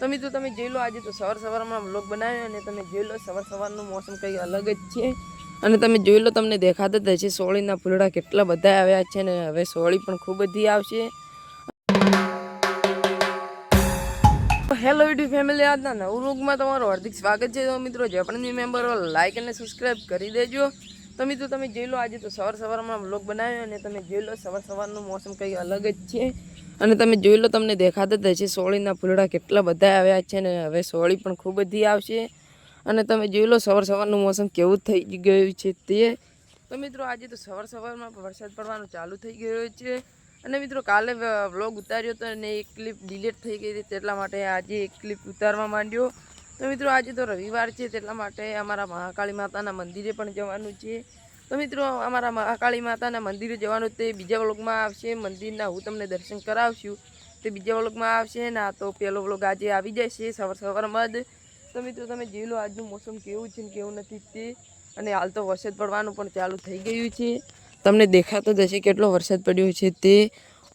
તો મિત્રો તમે જોઈ લો, આજે તો સવારમાં વ્લોગ બનાવ્યો અને તમે જોઈ લો સવારનું મોસમ કંઈ અલગ જ છે. અને તમે જોઈ લો, તમને દેખાતા જ હશે સોળીના ફૂલડા કેટલા બધા આવ્યા છે ને હવે સોળી પણ ખૂબ બધી આવશે. હેલો યુટ્યુબ ફેમિલી, આજના નવું વ્લોગમાં તમારું હાર્દિક સ્વાગત છે. તો મિત્રો જે પણ ન્યૂ મેમ્બર હોય લાઇક અને સબસ્ક્રાઈબ કરી દેજો. તો મિત્રો તમે જોઈ લો, આજે તો સવારમાં વ્લોગ બનાવ્યો અને તમે જોઈ લો સવારનું મોસમ કંઈ અલગ જ છે. અને તમે જોઈ લો, તમને દેખાતા જ હશે સોળીના ફૂલડા કેટલા બધા આવ્યા છે ને હવે સોળી પણ ખૂબ બધી આવશે. અને તમે જોઈ લો સવારનું મોસમ કેવું થઈ ગયું છે તે. તો મિત્રો આજે તો સવારમાં વરસાદ પડવાનું ચાલુ થઈ ગયો છે. અને મિત્રો કાલે વ્લોગ ઉતાર્યો હતો અને એક ક્લિપ ડિલીટ થઈ ગઈ હતી, તેટલા માટે આજે એક ક્લિપ ઉતારવા માંડ્યો. તો મિત્રો આજે તો રવિવાર છે, તેટલા માટે અમારા મહાકાળી માતાના મંદિરે પણ જવાનું છે. તો મિત્રો અમારા મહાકાળી માતાના મંદિરે જવાનું તે બીજા વ્લોગમાં આવશે. મંદિરના હું તમને દર્શન કરાવશું તે બીજા વ્લોગમાં આવશે ને. આ તો પહેલો વ્લોગ આજે આવી જશે સવારમાં જ. તો મિત્રો તમે જોઈ લો આજનું મોસમ કેવું છે ને કેવું નથી તે. અને હાલ તો વરસાદ પડવાનું પણ ચાલુ થઈ ગયું છે. તમને દેખાતો જ હશે કેટલો વરસાદ પડ્યો છે તે.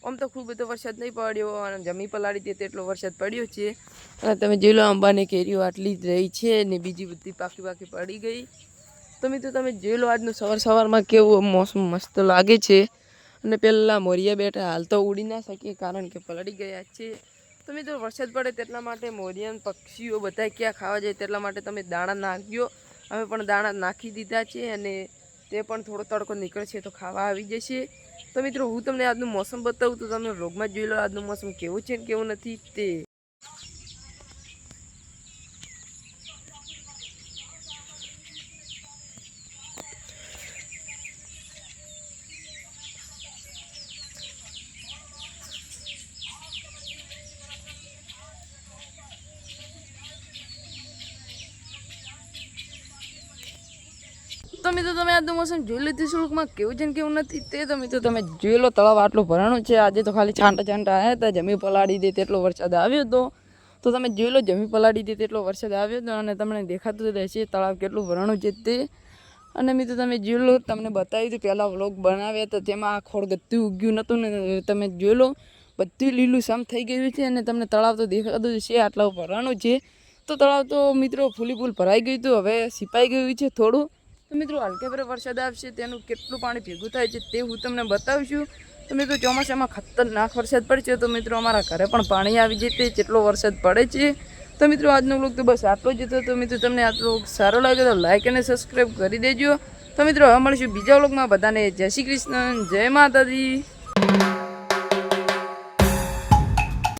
આમ તો ખૂબ બધો વરસાદ નહીં પડ્યો અને જમી પલાળી તે તેટલો વરસાદ પડ્યો છે. અને તમે જોઈ લો આંબાની કેરીઓ આટલી જ રહી છે ને બીજી બધી પાકી પડી ગઈ. તો મિત્રો તમે જોઈ લો આજનું સવારમાં કેવું મોસમ મસ્ત લાગે છે. અને પહેલાં મોરિયા બેઠા, હાલ તો ઉડી ના શકીએ કારણ કે પલળી ગયા છે. તો મિત્રો વરસાદ પડે તેટલા માટે મોરિયા પક્ષીઓ બધા ક્યાં ખાવા જાય તેટલા માટે તમે દાણા નાખજો. અમે પણ દાણા નાખી દીધા છે અને તે પણ થોડો તડકો નીકળશે તો ખાવા આવી જશે. તો મિત્રો હું તમને આજનું મોસમ બતાવું તો તમે વ્લોગમાં જોઈ લો આજનું મોસમ કેવું છે ને કેવું નથી તે. તો મિત્રો તમે આજનું મોસમ જોઈ લીધું સુરતમાં કેવું છે ને કેવું નથી તે. તો મિત્રો તમે જોઈ લો તળાવ આટલું ભરાણું છે. આજે તો ખાલી છાંટા આવ્યા હતા, જમી પલાળી દે તેટલો વરસાદ આવ્યો હતો. તો તમે જોઈ લો જમી પલાળી દે તેટલો વરસાદ આવ્યો હતો અને તમને દેખાતું રહેશે તળાવ કેટલું ભરાણું છે તે. અને મિત્રો તમે જોઈ લો, તમને બતાવ્યું હતું પહેલાં વ્લોગ બનાવ્યા હતા તેમાં આ ખોળ ગત્તું ઉગ્યું નહોતું ને તમે જોઈ લો બધું લીલું સમ થઈ ગયું છે. અને તમને તળાવ તો દેખાતું છે આટલું ભરાણું છે. તો તળાવ તો મિત્રો ફૂલ ભરાઈ ગયું હતું, હવે સિપાઈ ગયું છે થોડું. તો મિત્રો હલકે ભરે વરસાદ આવશે તેનું કેટલું પાણી ભેગું થાય છે તે હું તમને બતાવીશું. તો મિત્રો ચોમાસામાં ખતરનાક વરસાદ પડશે તો મિત્રો અમારા ઘરે પણ પાણી આવી જશે જેટલો વરસાદ પડે છે. તો મિત્રો આજનો વ્લોગ તો બસ આટલો જ હતો. તો મિત્રો તમને આટલો સારો લાગે તો લાઈક અને સબસ્ક્રાઈબ કરી દેજો. તો મિત્રો હવે મળીશું બીજા વ્લોગમાં. બધાને જય શ્રી કૃષ્ણ, જય માતાજી.